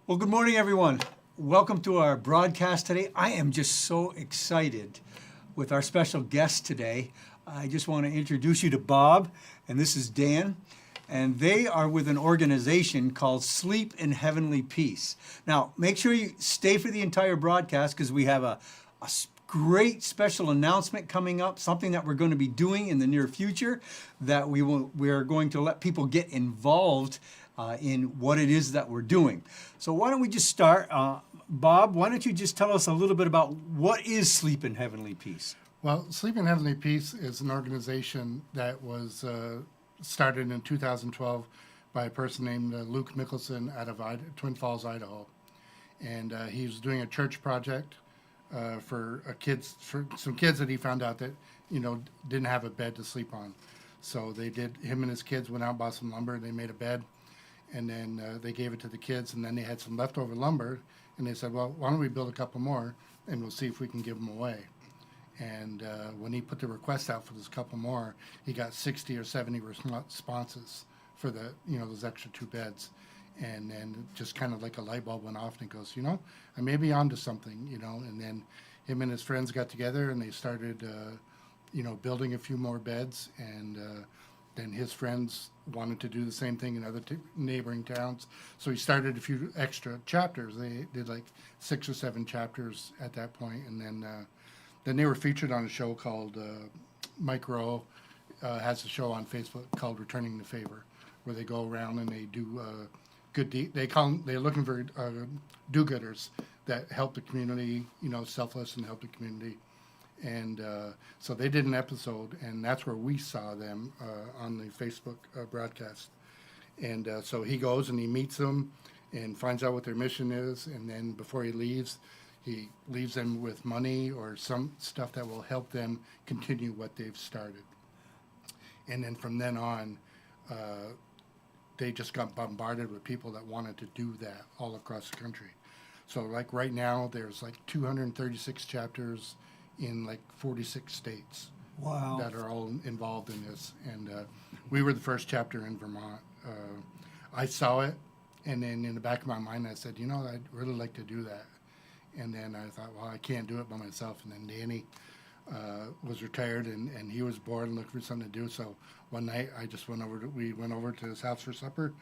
Well, good morning, everyone. Welcome to our broadcast today. I am just so excited with our special guest today. I just want to introduce you to Bob, and this is Dan, and they are with an organization called Sleep in Heavenly Peace. Now, make sure you stay for the entire broadcast because we have a great special announcement coming up, something that we're going to be doing in the near future that we are going to let people get involved in what it is that we're doing. So why don't we just start? Bob, why don't you just tell us a little bit about what is Sleep in Heavenly Peace? Well, Sleep in Heavenly Peace is an organization that was started in 2012 by a person named Luke Mickelson out of Twin Falls, Idaho. And he was doing a church project for some kids that he found out that, didn't have a bed to sleep on. So him and his kids went out and bought some lumber, and they made a bed. And then they gave it to the kids, and then they had some leftover lumber, and they said, well, why don't we build a couple more, and we'll see if we can give them away. And when he put the request out for this couple more, he got 60 or 70 responses for those extra two beds. And then just kind of like a light bulb went off, and he goes, I may be onto something, and then him and his friends got together, and they started, building a few more beds, and then his friends wanted to do the same thing in other neighboring towns. So he started a few extra chapters. They did like 6 or 7 chapters at that point. And then they were featured on a show called Mike Rowe has a show on Facebook called Returning the Favor, where they go around and they do good deed. They're looking for do-gooders that help the community, selfless and help the community. And so they did an episode, and that's where we saw them on the Facebook broadcast. And so he goes and he meets them and finds out what their mission is. And then before he leaves them with money or some stuff that will help them continue what they've started. And then from then on, they just got bombarded with people that wanted to do that all across the country. So like right now, there's like 236 chapters in like 46 states. Wow. That are all involved in this. And we were the first chapter in Vermont. I saw it, and then in the back of my mind, I said, I'd really like to do that. And then I thought, well, I can't do it by myself. And then Danny was retired, and he was bored and looking for something to do. So one night, we went over to his house for supper,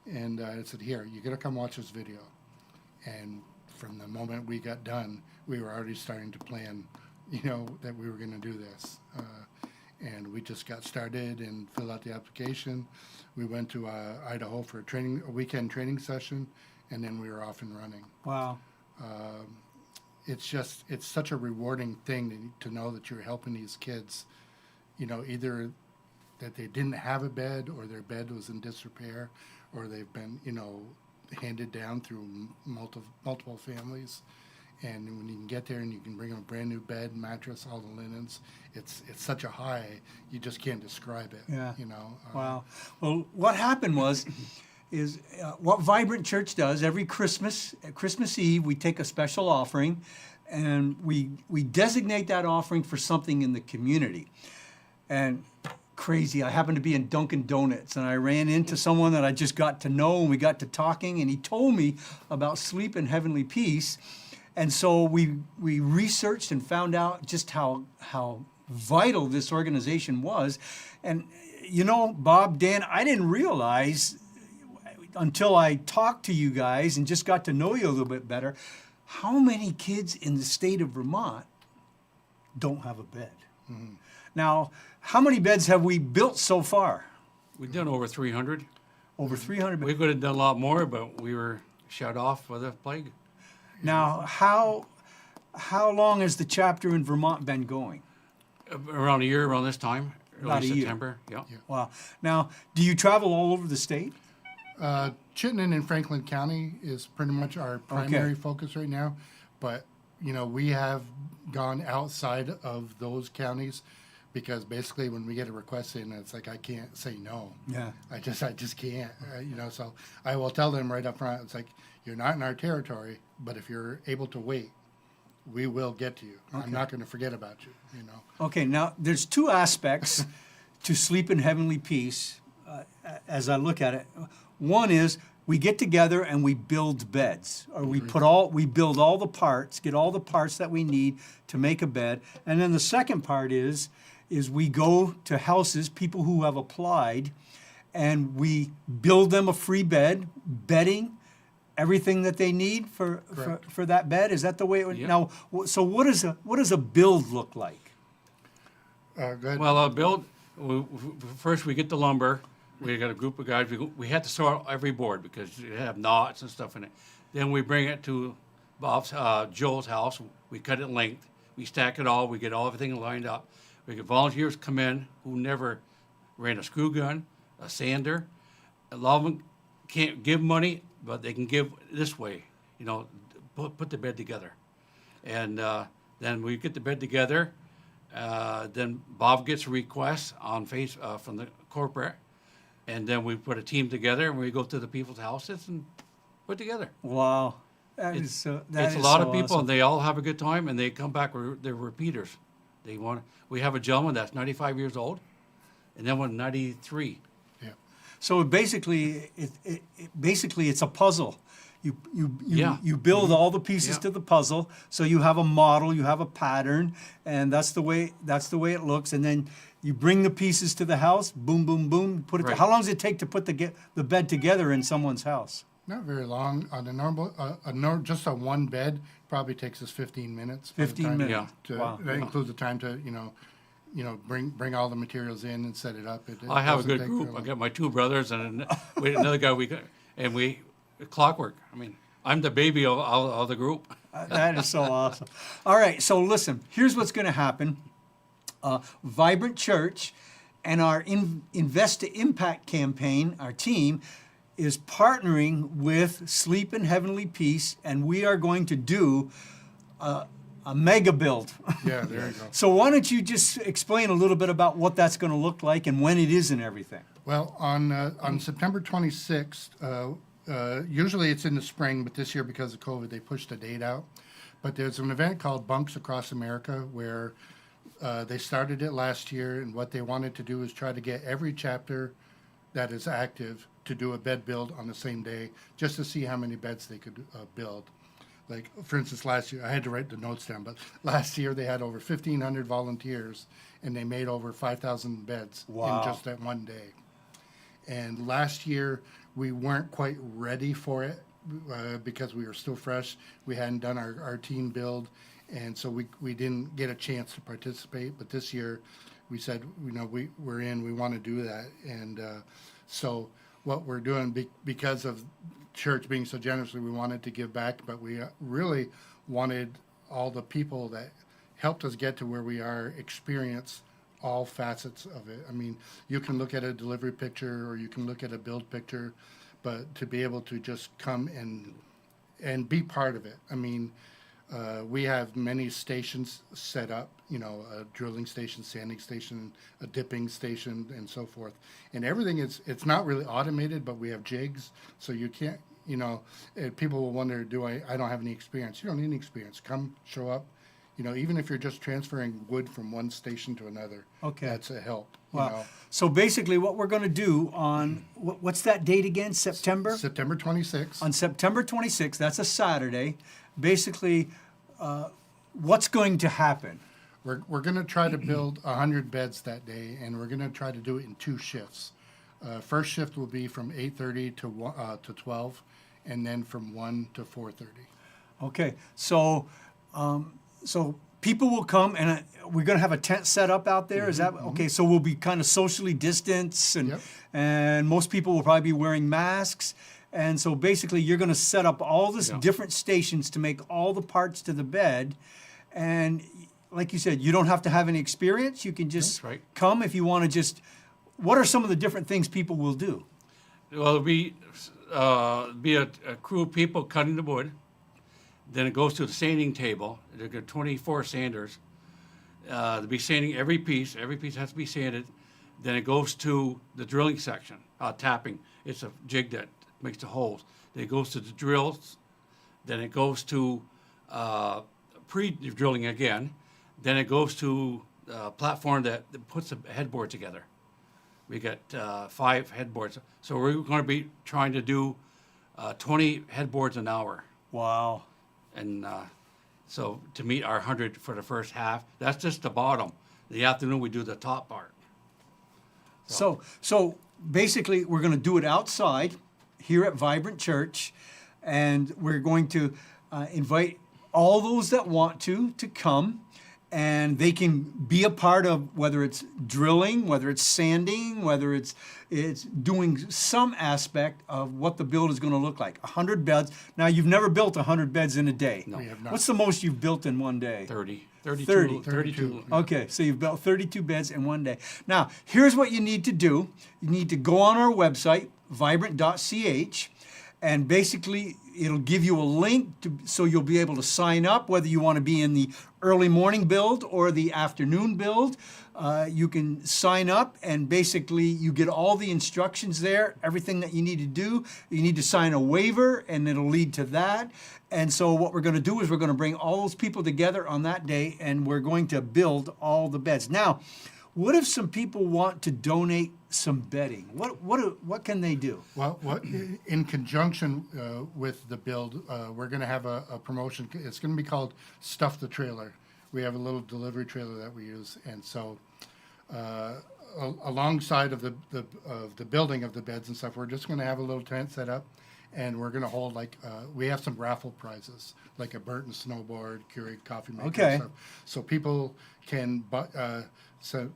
and I said, here, you got to come watch this video. And from the moment we got done, we were already starting to plan that we were going to do this. And we just got started and filled out the application. We went to Idaho for a weekend training session, and then we were off and running. Wow. It's such a rewarding thing to know that you're helping these kids, either that they didn't have a bed or their bed was in disrepair, or they've been, handed down through multiple families. And when you can get there and you can bring them a brand new bed, mattress, all the linens, it's such a high, you just can't describe it. Yeah. Wow. Well, what happened is what Vibrant Church does every Christmas, at Christmas Eve, we take a special offering, and we designate that offering for something in the community. And crazy, I happened to be in Dunkin' Donuts, and I ran into someone that I just got to know, and we got to talking, and he told me about Sleep in Heavenly Peace. And so we researched and found out just how vital this organization was. And, Bob, Dan, I didn't realize until I talked to you guys and just got to know you a little bit better, how many kids in the state of Vermont don't have a bed. Mm-hmm. Now, how many beds have we built so far? We've done over 300. Over 300. We could have done a lot more, but we were shut off by the plague. Now, how long has the chapter in Vermont been going? Around a year, around this time, About early a year. September. Yeah. Wow. Now, do you travel all over the state? Chittenden and Franklin County is pretty much our primary focus right now. But, we have gone outside of those counties because basically when we get a request in, it's like I can't say no. Yeah. I just can't. So I will tell them right up front. It's like, you're not in our territory, but if you're able to wait, we will get to you. Okay. I'm not going to forget about you. Okay. Now there's 2 aspects to Sleep in Heavenly Peace. as I look at it. One is we get together and we build beds, or we build all the parts, get all the parts that we need to make a bed. And then the second part is we go to houses, people who have applied, and we build them a free bed, bedding, everything that they need for that bed. Is that the way it would? Yeah. Now, so what does a build look like? Go ahead. Well, first we get the lumber. We got a group of guys. We had to sort every board because you have knots and stuff in it. Then we bring it to Joel's house. We cut it length. We stack it all. We get everything lined up. We get volunteers come in who never ran a screw gun, a sander. A lot of them can't give money, but they can give this way. Put the bed together, and then we get the bed together. Then Bob gets a request on from the corporate. And then we put a team together and we go to the people's houses and put together. Wow. It's a lot of people, and they all have a good time, and they come back. They're repeaters. We have a gentleman that's 95 years old, and then one 93. Yeah. So basically, it's a puzzle. Yeah. You build all the pieces Yeah. to the puzzle. So you have a model, you have a pattern, and that's the way it looks. And then you bring the pieces to the house. Boom, boom, boom. Put it. Right. How long does it take to put the bed together in someone's house? Not very long. On a normal, just a one bed probably takes us 15 minutes. by the 15 time minutes. to- Wow. That includes the time to bring all the materials in and set it up. It I have a doesn't good take group. very I long. got my two brothers and another guy. Clockwork. I mean, I'm the baby of the group. That is so awesome. All right, so listen, here's what's going to happen. Vibrant Church and our Invest to Impact campaign, our team, is partnering with Sleep in Heavenly Peace, and we are going to do a mega build. Yeah, there you go. So why don't you just explain a little bit about what that's going to look like and when it is and everything? Well, on September 26th, usually it's in the spring, but this year because of COVID, they pushed the date out. But there's an event called Bunks Across America where they started it last year, and what they wanted to do is try to get every chapter that is active to do a bed build on the same day, just to see how many beds they could build. Like, for instance, last year, I had to write the notes down, but last year they had over 1,500 volunteers, and they made over 5,000 beds Wow. in just that one day. And last year, we weren't quite ready for it because we were still fresh. We hadn't done our team build, and so we didn't get a chance to participate. But this year, we said, we're in, we want to do that. And so what we're doing, because of church being so generous, we wanted to give back, but we really wanted all the people that helped us get to where we are experience all facets of it. I mean, you can look at a delivery picture or you can look at a build picture, but to be able to just come and be part of it. I mean, we have many stations set up, a drilling station, sanding station, a dipping station, and so forth. And everything it's not really automated, but we have jigs, so you can't, people will wonder, I don't have any experience. You don't need any experience. Come, show up. Even if you're just transferring wood from one station to another, Okay. that's a help. Wow. So basically what we're going to do on, what's that date again, September? September 26th. On September 26th, that's a Saturday, basically what's going to happen? We're going to try to build 100 beds that day, and we're going to try to do it in 2 shifts. First shift will be from 8:30 to 12, and then from 1 to 4:30. Okay, so people will come, and we're going to have a tent set up out there. Is that okay? So we'll be kind of socially distanced, and Yep. and most people will probably be wearing masks. And so basically, you're going to set up all this Yeah. different stations to make all the parts to the bed, and like you said, you don't have to have any experience. You can just That's right. come if you want to. Just what are some of the different things people will do? Well, it'll be a crew of people cutting the wood. Then it goes to the sanding table. There are 24 sanders. They'll be sanding every piece. Every piece has to be sanded. Then it goes to the drilling section, tapping. It's a jig that makes the holes. Then it goes to the drills. Then it goes to pre-drilling again. Then it goes to a platform that puts the headboard together. We got 5 headboards. So we're going to be trying to do 20 headboards an hour. Wow. And so to meet our 100 for the first half, that's just the bottom. In the afternoon, we do the top part. So basically, we're going to do it outside here at Vibrant Church, and we're going to invite all those that want to come, and they can be a part of whether it's drilling, whether it's sanding, whether it's doing some aspect of what the build is going to look like. 100 beds. Now, you've never built 100 beds in a day. No. We have not. What's the most you've built in one day? 32. 32. Okay, so you've built 32 beds in one day. Now, here's what you need to do. You need to go on our website, vibrant.ch, and basically it'll give you a link so you'll be able to sign up, whether you want to be in the early morning build or the afternoon build. You can sign up, and basically you get all the instructions there, everything that you need to do. You need to sign a waiver, and it'll lead to that. And so what we're going to do is we're going to bring all those people together on that day, and we're going to build all the beds. Now, what if some people want to donate some bedding? What can they do? Well, in conjunction with the build, we're going to have a promotion. It's going to be called Stuff the Trailer. We have a little delivery trailer that we use, and so alongside of the building of the beds and stuff, we're just going to have a little tent set up, and we're going to hold we have some raffle prizes, like a Burton snowboard, Keurig coffee maker. Okay. And stuff. So people can buy. So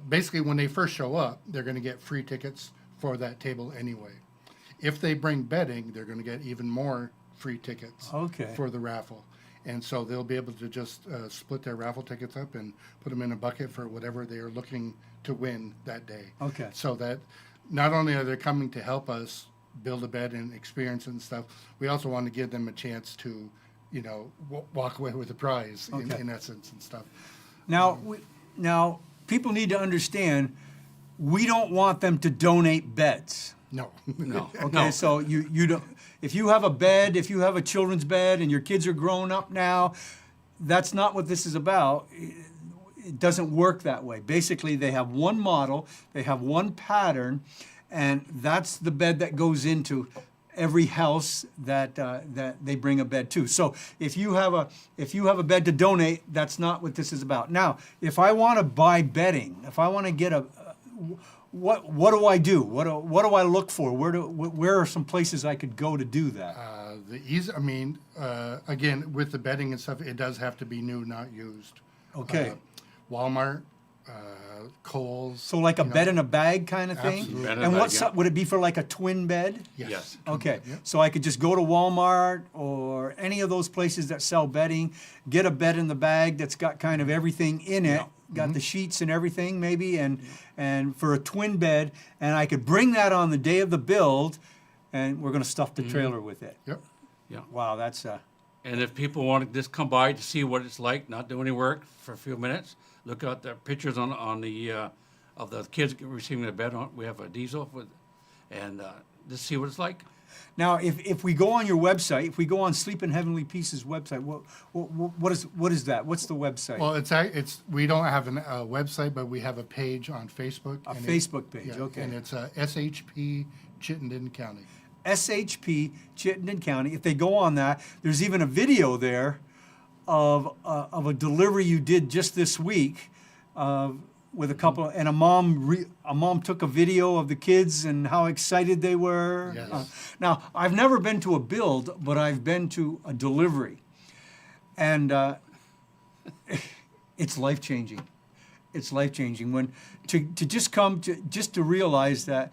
basically, when they first show up, they're going to get free tickets for that table anyway. If they bring bedding, they're going to get even more free tickets for the raffle. And so they'll be able to just split their raffle tickets up and put them in a bucket for whatever they are looking to win that day. Okay. So that not only are they coming to help us build a bed and experience it and stuff, we also want to give them a chance to, walk away with a prize in essence and stuff. Now, people need to understand, we don't want them to donate beds. No. No. Okay, No. so you don't. If you have a bed, if you have a children's bed, and your kids are grown up now, that's not what this is about. It doesn't work that way. Basically, they have one model, they have one pattern, and that's the bed that goes into every house that they bring a bed to. So if you have a bed to donate, that's not what this is about. Now, if I want to buy bedding, if I want to get what do I do? What do I look for? Where are some places I could go to do that? Again, with the bedding and stuff, it does have to be new, not used. Okay. Walmart, Kohl's. So like a bed in a bag kind of thing? Absolutely. Bed in a And bag, what yeah. would it be for, like a twin bed? Yes. Okay, Yep. so I could just go to Walmart or any of those places that sell bedding, get a bed in the bag that's got kind of everything in it, got the sheets and everything maybe, and for a twin bed, and I could bring that on the day of the build, and we're going to stuff the trailer with it. Yep. Yeah. Wow, that's And if people want to just come by to see what it's like, not do any work for a few minutes, look at the pictures on the of the kids receiving the bed. We have a diesel and just see what it's like. Now, if we go on your website, if we go on Sleep in Heavenly Peace's website, what is that? What's the website? Well, it's we don't have a website, but we have a page on Facebook. A and Facebook page, okay. And it's SHP Chittenden County. SHP Chittenden County. If they go on that, there's even a video there of a delivery you did just this week with a couple, and a mom took a video of the kids and how excited they were. Yes. Now, I've never been to a build, but I've been to a delivery, and it's life changing. It's life changing when to just come to realize that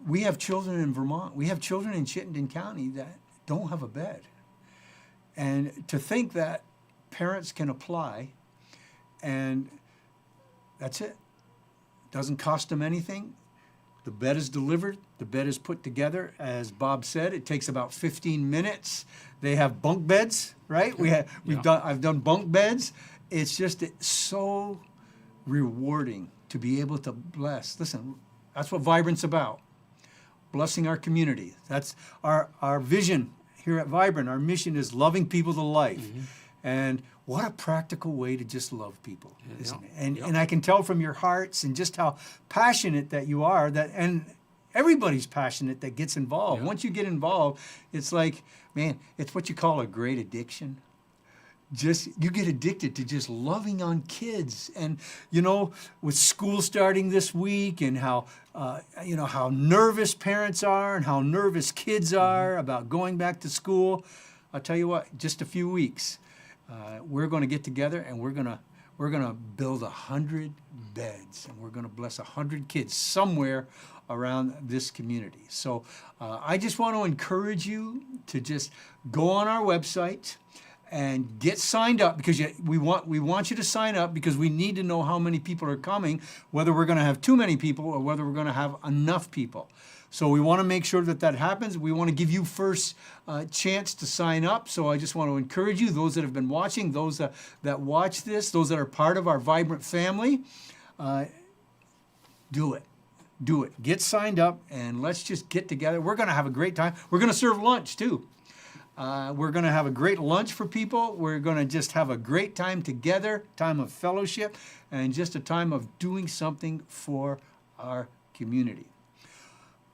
we have children in Vermont, we have children in Chittenden County that don't have a bed, and to think that parents can apply, and that's it. Doesn't cost them anything. The bed is delivered. The bed is put together. As Bob said, it takes about 15 minutes. They have bunk beds, right? I've done bunk beds. It's just so rewarding to be able to bless. Listen, that's what Vibrant's about. Blessing our community. That's our vision here at Vibrant. Our mission is loving people to life. And what a practical way to just love people, isn't yeah, it? And yeah. and I can tell from your hearts and just how passionate that you are, that and everybody's passionate that gets involved. Yeah. Once you get involved, it's like, man, it's what you call a great addiction. Just you get addicted to just loving on kids. And with school starting this week, and how how nervous parents are and how nervous kids are about going back to school, I'll tell you what, just a few weeks, we're going to get together and we're going to build 100 beds, and we're going to bless 100 kids somewhere around this community. So I just want to encourage you to just go on our website and get signed up, because we want you to sign up, because we need to know how many people are coming, whether we're going to have too many people or whether we're going to have enough people. So we want to make sure that happens. We want to give you first chance to sign up. So I just want to encourage you, those that have been watching, those that watch this, those that are part of our Vibrant family, do it. Do it. Get signed up, and let's just get together. We're going to have a great time. We're going to serve lunch too. We're going to have a great lunch for people. We're going to just have a great time together, time of fellowship, and just a time of doing something for our community.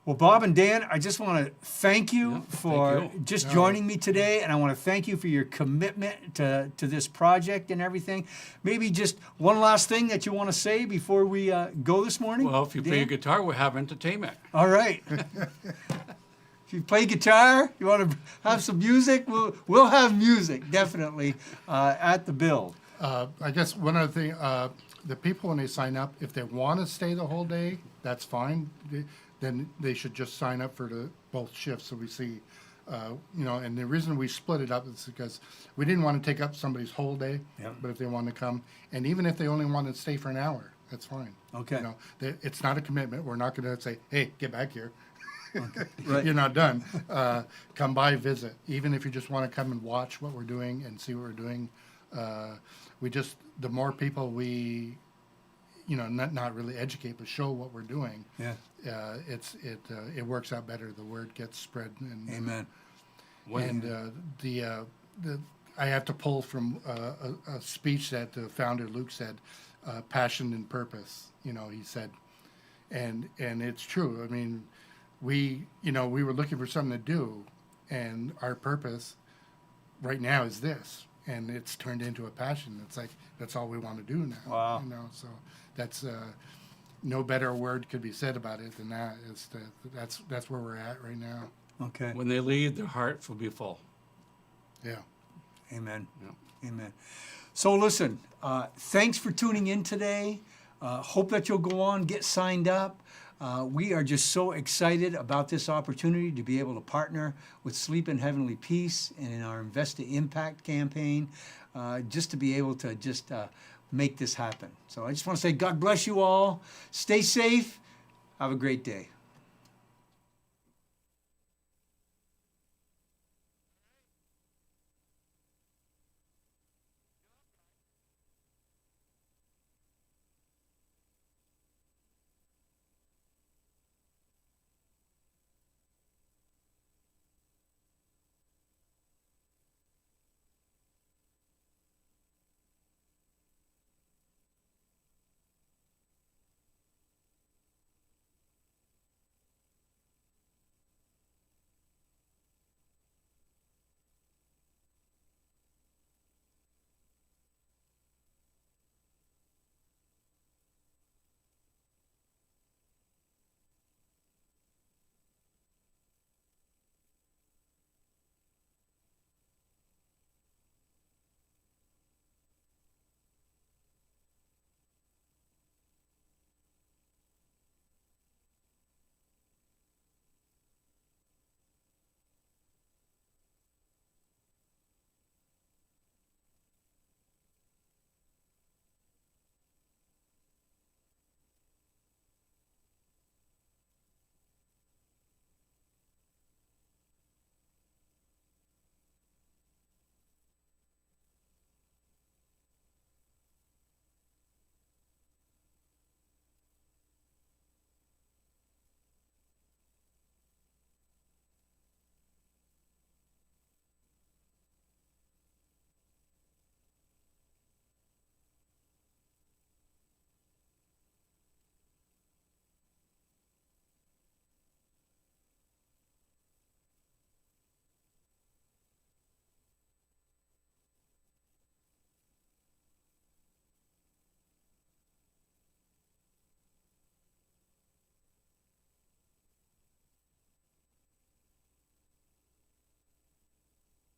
Well, Bob and Dan, I just want to thank you Yeah, for thank you. just joining me today, and I want to thank you for your commitment to this project and everything. Maybe just one last thing that you want to say before we go this morning? Well, if you play Dan? a guitar, we'll have entertainment. All right. If you play guitar, you want to have some music, we'll have music, definitely, at the build. I guess one other thing, the people when they sign up, if they want to stay the whole day, that's fine. Then they should just sign up for both shifts, so we see, and the reason we split it up is because we didn't want to take up somebody's whole day. Yep. But if they want to come, and even if they only want to stay for an hour, that's fine. Okay. It's not a commitment. We're not going to say, hey, get back here. Right. You're not done. Come by, visit. Even if you just want to come and watch what we're doing and see what we're doing, the more people we, not really educate, but show what we're doing. Yeah. It works out better. The word gets spread. And, Amen. And I have to pull from a speech that the founder Luke said, passion and purpose. He said, and it's true. I mean, we were looking for something to do, and our purpose right now is this, and it's turned into a passion. It's like that's all we want to do now. Wow. So that's no better word could be said about it than that. That's where we're at right now. Okay. When they leave, their hearts will be full. Yeah. Amen. Yeah. Amen. So listen, thanks for tuning in today. Hope that you'll go on, get signed up. We are just so excited about this opportunity to be able to partner with Sleep in Heavenly Peace in our Invest to Impact campaign, just to be able to just make this happen. So I just want to say God bless you all. Stay safe. Have a great day.